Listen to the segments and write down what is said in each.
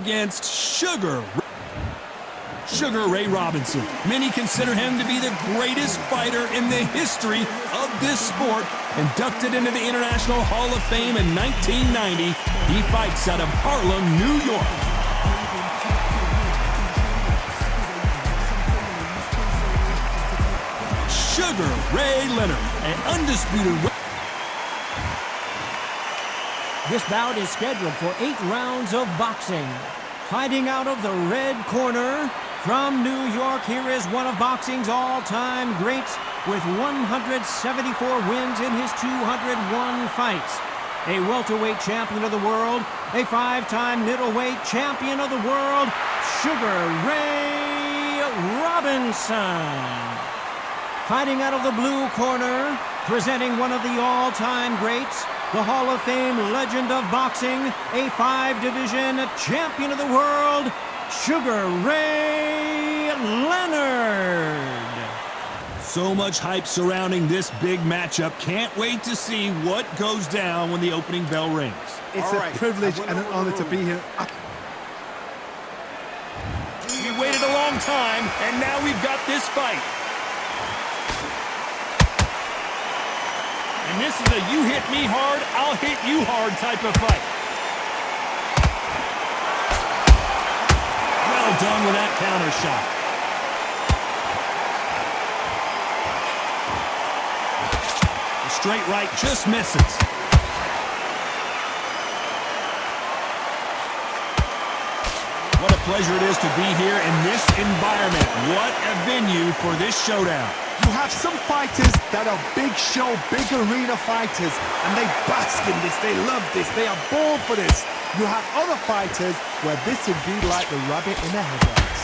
against Sugar Ray Robinson. Many consider him to be the greatest fighter in the history of this sport. Inducted into the International Hall of Fame in 1990, he fights out of Harlem, New York. Sugar Ray Leonard, an undisputed winner. This bout is scheduled for 8 rounds of boxing. Fighting out of the red corner, from New York, here is one of boxing's all-time greats with 174 wins in his 201 fights. A welterweight champion of the world, a 5-time middleweight champion of the world, Sugar Ray Robinson. Fighting out of the blue corner, presenting one of the all-time greats, the Hall of Fame legend of boxing, a 5-division champion of the world, Sugar Ray Leonard. So much hype surrounding this big matchup. Can't wait to see what goes down when the opening bell rings. It's a privilege and an honor to be here. We waited a long time, and now we've got this fight. And this is a you hit me hard, I'll hit you hard type of fight. Well done with that counter shot. The straight right just misses. What a pleasure it is to be here in this environment. What a venue for this showdown. You have some fighters that are big show, big arena fighters, and they bask in this, they love this, they are born for this. You have other fighters where this would be like the rabbit in the headlights.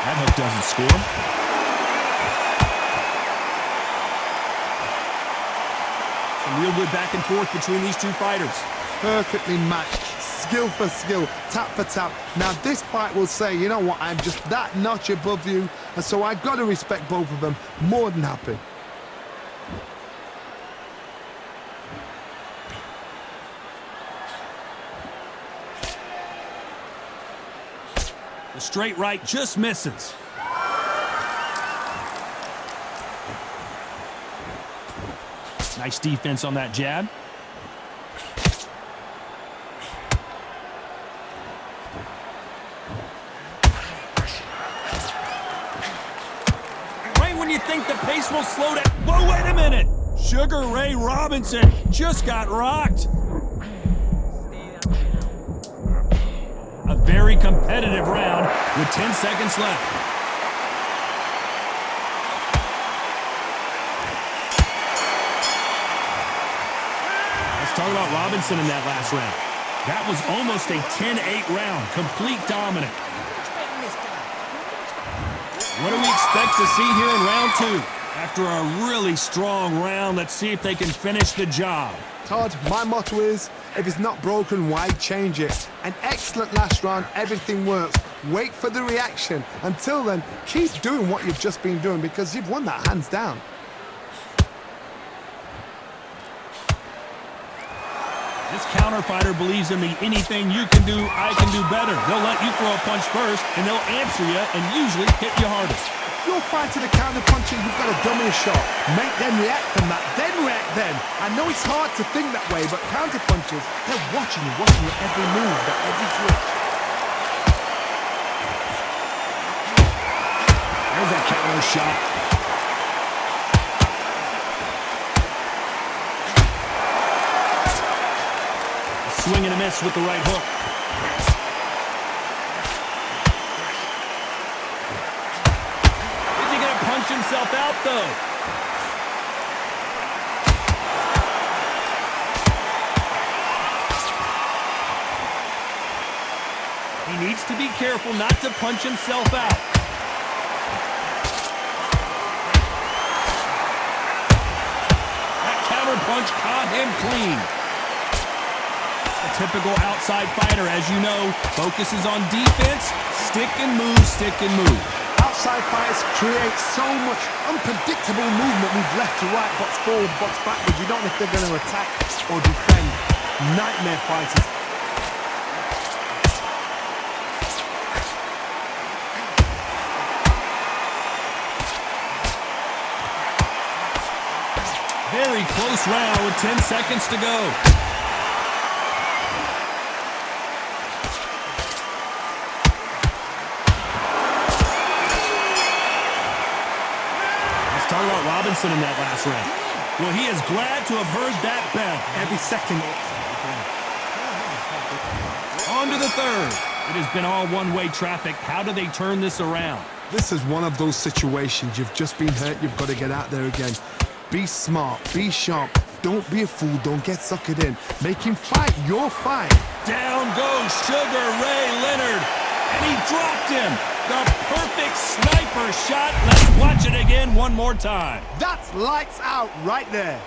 That hook doesn't score. Some real good back and forth between these two fighters. Perfectly matched, skill for skill, tap for tap. Now this fight will say, you know what, I'm just that notch above you, and so I've got to respect both of them. More than happy. The straight right just misses. Nice defense on that jab. When you think the pace will slow down. Whoa, wait a minute! Sugar Ray Robinson just got rocked. A very competitive round with 10 seconds left. Let's talk about Robinson in that last round. That was almost a 10-8 round, complete dominant. What do we expect to see here in round 2? After a really strong round, let's see if they can finish the job. Todd, my motto is, if it's not broken, why change it? An excellent last round, everything works. Wait for the reaction. Until then, keep doing what you've just been doing because you've won that hands down. This counter fighter believes in the anything you can do, I can do better. They'll let you throw a punch first, and they'll answer you and usually hit you hardest. You're fighting a counter punching, you've got a dummy shot. Make them react from that, then react then. I know it's hard to think that way, but counter punchers, they're watching your every move, every twitch. There's that counter shot. Swing and a miss with the right hook. Is he going to punch himself out, though? He needs to be careful not to punch himself out. That counter punch caught him clean. A typical outside fighter, as you know, focuses on defense, stick and move, stick and move. outside fighters create so much unpredictable movement, move left to right, box forward, box backwards. You don't know if they're going to attack or defend. Nightmare fighters. Very close round with 10 seconds to go. Let's talk about Robinson in that last round. Well, he is glad to have heard that bell. Every second. On to the third. It has been all one-way traffic. How do they turn this around? This is one of those situations. You've just been hurt. You've got to get out there again. Be smart. Be sharp. Don't be a fool. Don't get suckered in. Make him fight your fight. Down goes Sugar Ray Leonard. And he dropped him. The perfect sniper shot. Let's watch it again one more time. That's lights out right there.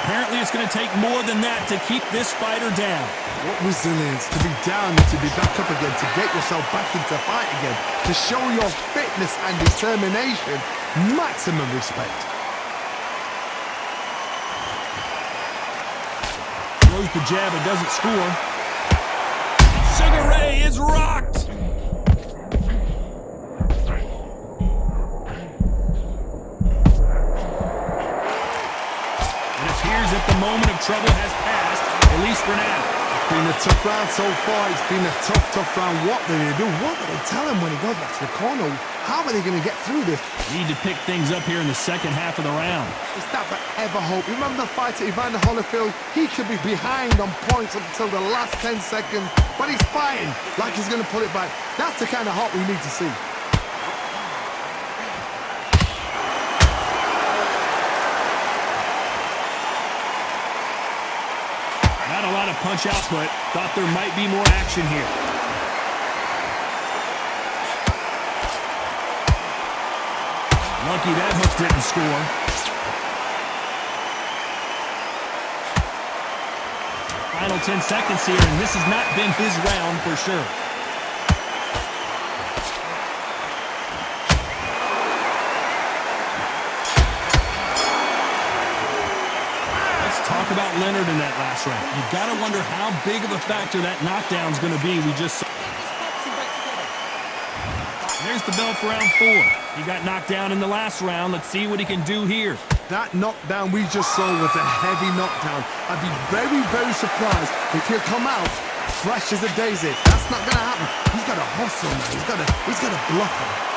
Apparently it's going to take more than that to keep this fighter down. What resilience, to be down and to be back up again, to get yourself back into fight again, to show your fitness and determination. Maximum respect. Throws the jab, it doesn't score. Sugar Ray is rocked. That the moment of trouble has passed, at least for now. It's been a tough round so far. It's been a tough round. What do they do? What do they tell him when he goes back to the corner? How are they going to get through this? Need to pick things up here in the second half of the round. It's that forever hope. Remember the fight at Evander Holyfield? He could be behind on points until the last 10 seconds, but he's fighting like he's going to pull it back. That's the kind of hope we need to see. Not a lot of punch output. Thought there might be more action here. Lucky that hook didn't score. Final 10 seconds here, and this has not been his round for sure. Talk about Leonard in that last round. You got to wonder how big of a factor that knockdown is going to be. We just saw. There's the bell for round 4. He got knocked down in the last round. Let's see what he can do here. That knockdown we just saw was a heavy knockdown. I'd be very, very surprised if he'll come out fresh as a daisy. That's not going to happen. He's got to hustle now. He's got to bluff him.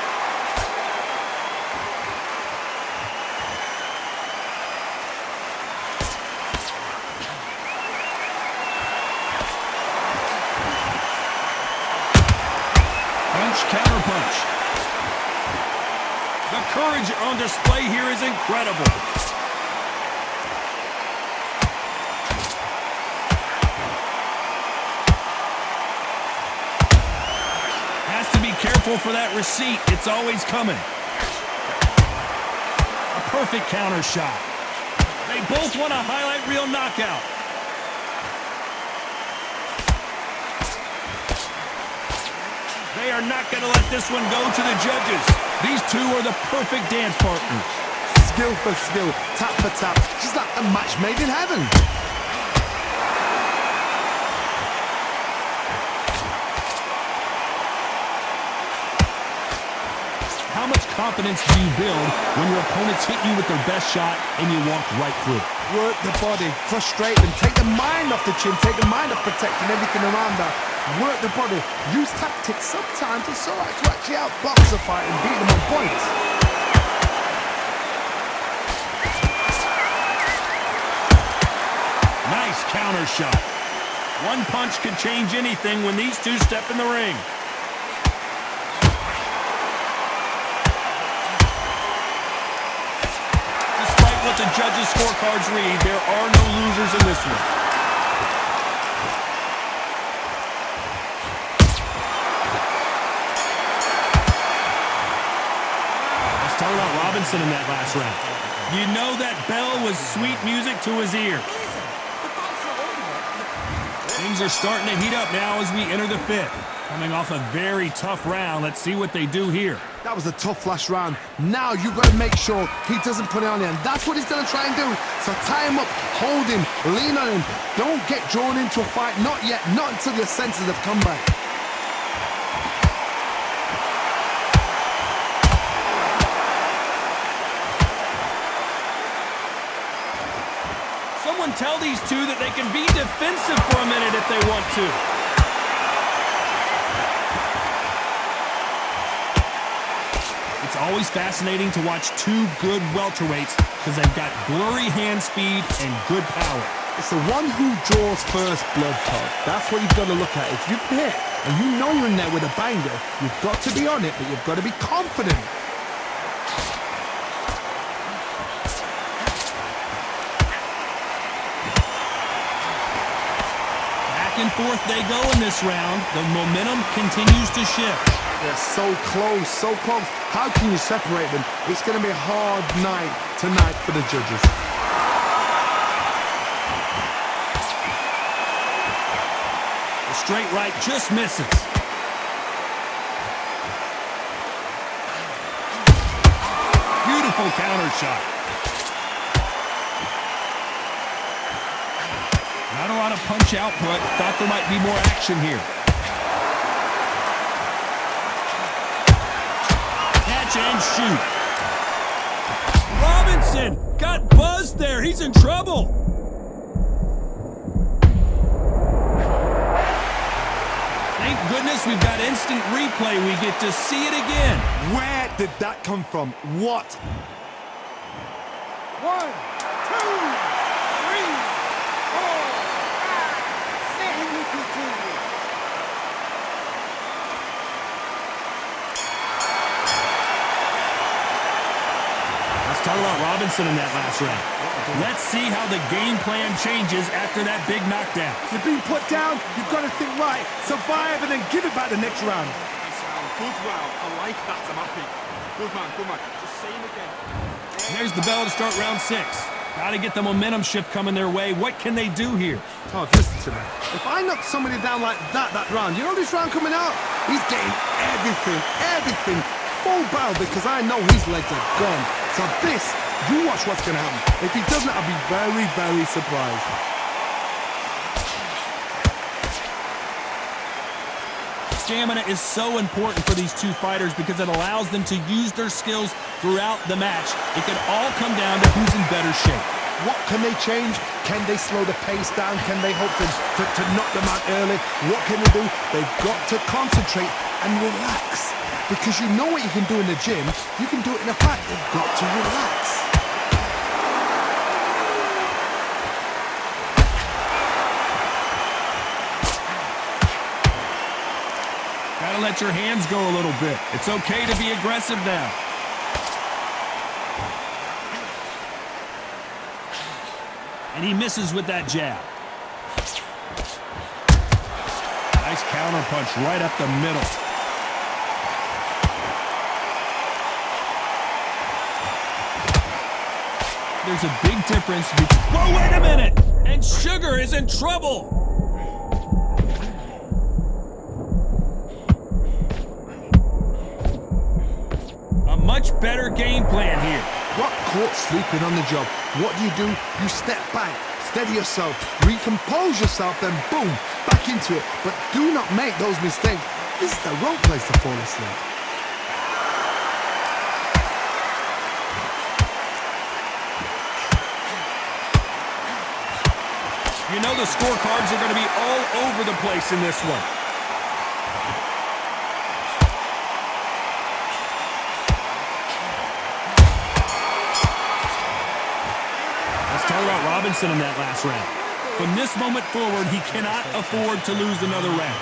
Counterpunch. The courage on display here is incredible. Has to be careful for that receipt. It's always coming. A perfect counter shot. They both want a highlight reel knockout. They are not going to let this one go to the judges. These two are the perfect dance partners. Skill for skill, tap for tap. Just like a match made in heaven. How much confidence do you build when your opponents hit you with their best shot and you walk right through it? Work the body, frustrate them, take the mind off the chin, take the mind off protecting everything around that. Work the body, use tactics sometimes to actually outbox a fight and beat them on points. Nice counter shot. One punch could change anything when these two step in the ring. Despite what the judges' scorecards read, there are no losers in this one. talk about Robinson in that last round. You know that bell was sweet music to his ear. Things are starting to heat up now as we enter the fifth. Coming off a very tough round. Let's see what they do here. That was a tough last round. Now you've got to make sure he doesn't put it on you, and that's what he's going to try and do. So tie him up, hold him, lean on him. Don't get drawn into a fight. Not yet. Not until your senses have come back. Someone tell these two that they can be defensive for a minute if they want to. It's always fascinating to watch two good welterweights because they've got blurry hand speed and good power. It's the one who draws first blood, Todd. That's what you've got to look at. If you've hit and you know you're in there with a banger, you've got to be on it, but you've got to be confident. Back and forth they go in this round. The momentum continues to shift. They're so close, so close. How can you separate them? It's going to be a hard night tonight for the judges. The straight right just misses. Beautiful counter shot. Not a lot of punch output. Thought there might be more action here. Catch and shoot. Robinson got buzzed there. He's in trouble. Thank goodness we've got instant replay. We get to see it again. Where did that come from? What? 1, 2, 3, 4, 5, 6. And you continue. Let's talk about Robinson in that last round. Let's see how the game plan changes after that big knockdown. You've been put down, you've got to think right, survive, and then give it back the next round. Good round. I like that. I'm happy. Good man, good man. Just say him again. There's the bell to start round 6. Got to get the momentum shift coming their way. What can they do here? Todd, listen to me. If I knock somebody down like that round, you know this round coming out? He's getting everything, full barrel, because I know his legs are gone. So this, you watch what's going to happen. If he doesn't, I'll be very, very surprised. Stamina is so important for these two fighters because it allows them to use their skills throughout the match. It can all come down to who's in better shape. What can they change? Can they slow the pace down? Can they hope to knock them out early? What can they do? They've got to concentrate and relax. Because you know what you can do in the gym, you can do it in a fight. They've got to relax. Gotta let your hands go a little bit. It's okay to be aggressive now. And he misses with that jab. Nice counter punch right up the middle. There's a big difference between... Whoa, wait a minute! And Sugar is in trouble! A much better game plan here. Got caught sleeping on the job. What do? You step back, steady yourself, recompose yourself, then boom, back into it. But do not make those mistakes. This is the wrong place to fall asleep. You know the scorecards are going to be all over the place in this one. Let's talk about Robinson in that last round. From this moment forward, he cannot afford to lose another round.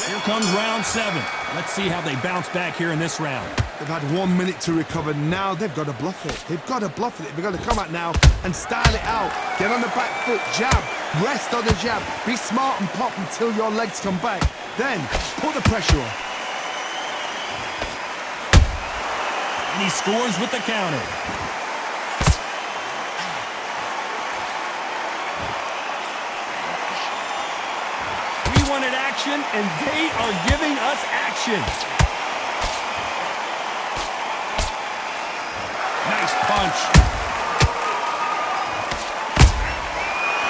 Here comes round 7. Let's see how they bounce back here in this round. They've had 1 minute to recover. Now they've got to bluff it. They've got to bluff it. They've got to come out now and style it out. Get on the back foot, jab, rest on the jab. Be smart and pop until your legs come back. Then put the pressure on. he scores with the counter. We wanted action, and they are giving us action. Nice punch.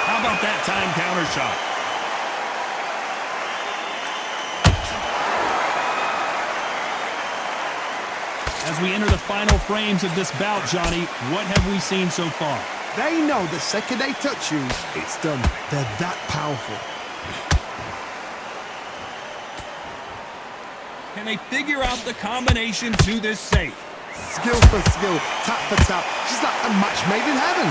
How about that time counter shot? As we enter the final frames of this bout, Johnny, what have we seen so far? They know the second they touch you, it's done. They're that powerful. Can they figure out the combination to this safe? Skill for skill, tap for tap, just like a match made in heaven.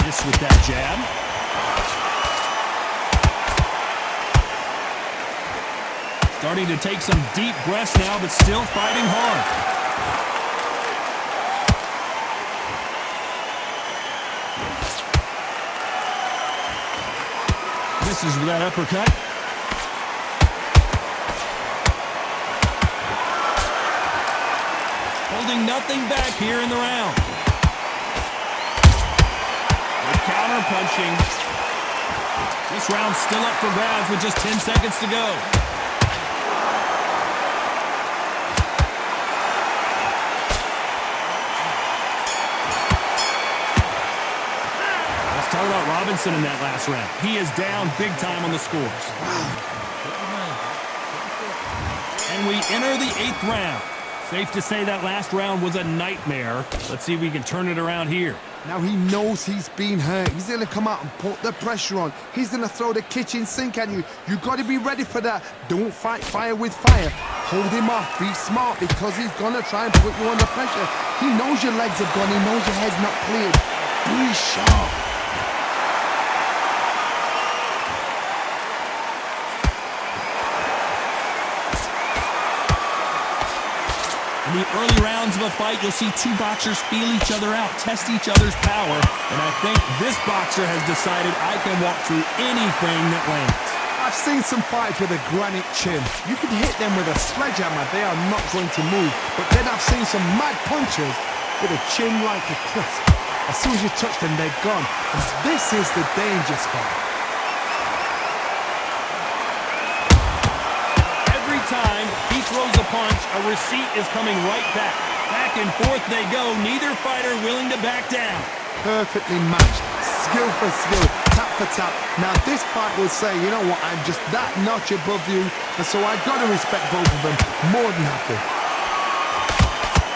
This with that jab. Starting to take some deep breaths now, but still fighting hard. Misses with that uppercut. Holding nothing back here in the round. With counter punching. This round's still up for grabs with just 10 seconds to go. Talk about Robinson in that last round. He is down big time on the scores. And we enter the 8th round. Safe to say that last round was a nightmare. Let's see if we can turn it around here. Now he knows he's been hurt. He's going to come out and put the pressure on. He's going to throw the kitchen sink at you. You got to be ready for that. Don't fight fire with fire. Hold him off. Be smart because he's going to try and put you under pressure. He knows your legs are gone. He knows your head's not cleared. Be sharp. In the early rounds of a fight, you'll see two boxers feel each other out, test each other's power, and I think this boxer has decided I can walk through anything that lands. I've seen some fights with a granite chin. You can hit them with a sledgehammer, they are not going to move. But then I've seen some mad punchers with a chin like a crisp. As soon as you touch them, they're gone. And this is the danger spot. Every time he throws a punch, a receipt is coming right back. Back and forth they go, neither fighter willing to back down. Perfectly matched, skill for skill, tap for tap. Now this fight will say, you know what, I'm just that notch above you, and so I've got to respect both of them more than happy.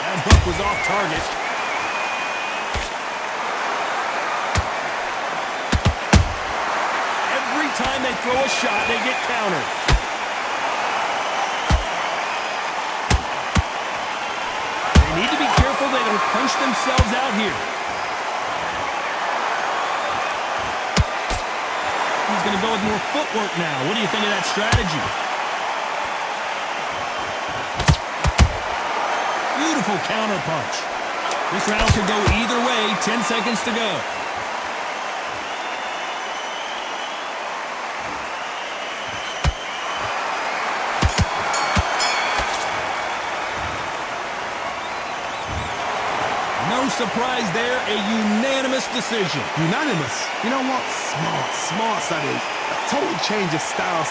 That hook was off target. Every time they throw a shot, they get countered. They need to be careful they don't punch themselves out here. He's going to go with more footwork now. What do you think of that strategy? Beautiful counter punch. This round could go either way. 10 seconds to go. No surprise there, a unanimous decision. Unanimous? You know what? Smart that is. A total change of styles.